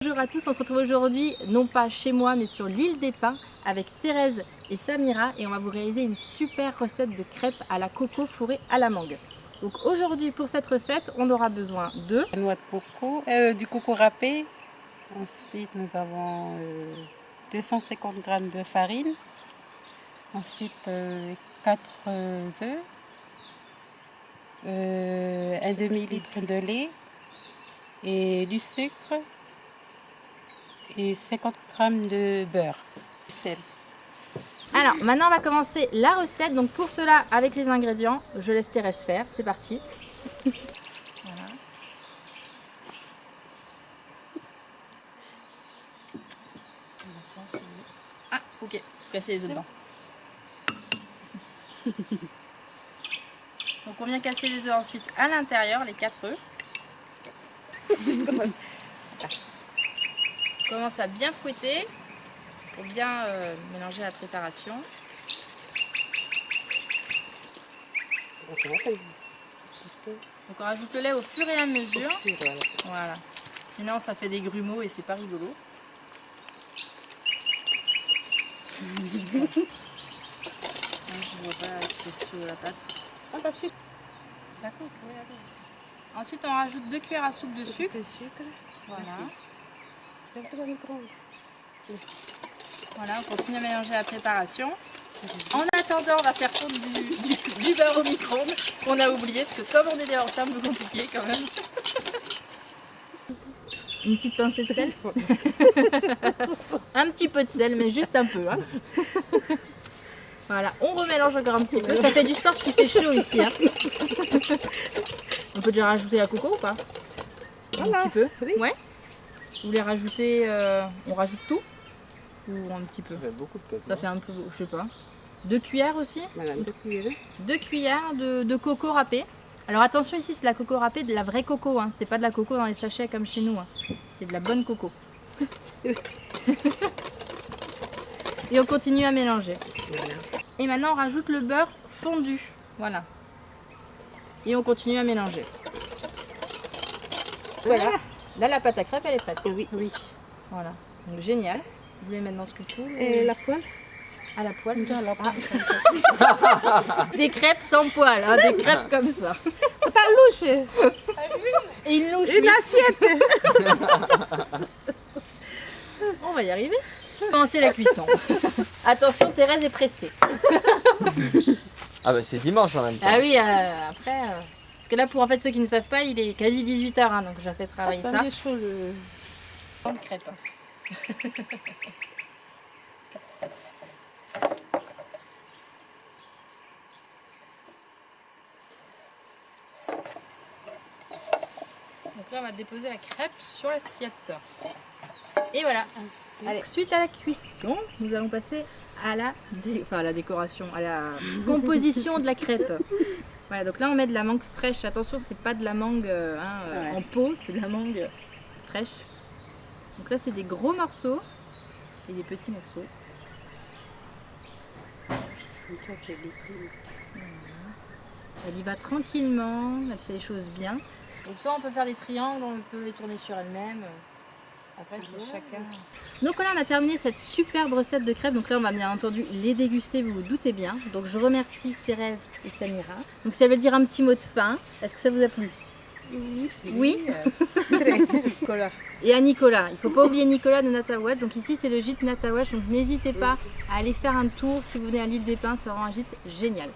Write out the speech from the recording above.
Bonjour à tous, on se retrouve aujourd'hui non pas chez moi mais sur l'île des Pins avec Thérèse et Samira et on va vous réaliser une super recette de crêpes à la coco fourrée à la mangue. Donc aujourd'hui pour cette recette on aura besoin de La noix de coco, du coco râpé. Ensuite nous avons 250 g de farine. Ensuite 4 œufs, un demi-litre de lait et du sucre et 50 g de beurre. Sel. Alors maintenant on va commencer la recette, donc pour cela avec les ingrédients je laisse Thérèse faire, c'est parti. Voilà. Ah ok, casser les œufs dedans. Donc on vient casser les œufs ensuite à l'intérieur, les 4 œufs. On commence à bien fouetter pour bien mélanger la préparation. Donc on rajoute le lait au fur et à mesure. Voilà. Sinon ça fait des grumeaux et c'est pas rigolo. Je vois pas c'est sous la pâte. D'accord, Ensuite on rajoute 2 cuillères à soupe de sucre. Voilà. Voilà, on continue à mélanger la préparation. En attendant, on va faire fondre du beurre au micro-ondes. On a oublié parce que comme on est des c'est un peu compliqué quand même. Une petite pincée de sel. Un petit peu de sel, mais juste un peu. Hein. Voilà, on remélange encore un petit peu. Ça fait du sport qui fait chaud ici. Hein. On peut déjà rajouter la coco ou pas? Voilà. Un petit peu. Oui. Ouais. Vous voulez rajouter, on rajoute tout ou un petit peu? Ça fait beaucoup peut-être. Ça fait un peu, je sais pas. 2 cuillères aussi. Voilà, 2 cuillères. 2 cuillères de coco râpé. Alors attention, ici c'est la coco râpée, de la vraie coco. Hein. C'est pas de la coco dans les sachets comme chez nous. Hein. C'est de la bonne coco. Et on continue à mélanger. Voilà. Et maintenant on rajoute le beurre fondu. Voilà. Et on continue à mélanger. Voilà. Là la pâte à crêpes elle est prête. Oui. Voilà. Donc génial. Vous voulez mettre dans ce que tu veux. Et la poêle? À la poêle. Ah. Des crêpes sans poêle, hein, des crêpes comme ça. Ta louche. Et une louche. Une oui. assiette. On va y arriver. Commencer la cuisson. Attention, Thérèse est pressée. Ah bah c'est dimanche en même temps. Ah oui, après... parce que là, pour en fait ceux qui ne savent pas, il est quasi 18h, hein, donc j'ai fait travailler tard. Bonne crêpe. Donc là, on va déposer la crêpe sur l'assiette. Et voilà. Allez. Suite à la cuisson, nous allons passer à la décoration, à la composition de la crêpe. Voilà, donc là on met de la mangue fraîche. Attention, c'est pas de la mangue en pot, c'est de la mangue fraîche. Donc là c'est des gros morceaux et des petits morceaux. Elle y va tranquillement, elle fait les choses bien. Donc soit on peut faire des triangles, on peut les tourner sur elle-même. Après c'est chacun. Donc voilà, on a terminé cette superbe recette de crêpes. Donc là on va bien entendu les déguster, vous vous doutez bien. Donc je remercie Thérèse et Samira. Donc si elle veut dire un petit mot de fin, est-ce que ça vous a plu? Oui. Nicolas. Et à Nicolas, il ne faut pas oublier Nicolas de Nataouache. Donc ici c'est le gîte Nataouache, donc n'hésitez pas à aller faire un tour si vous venez à l'île des Pins, c'est vraiment un gîte génial.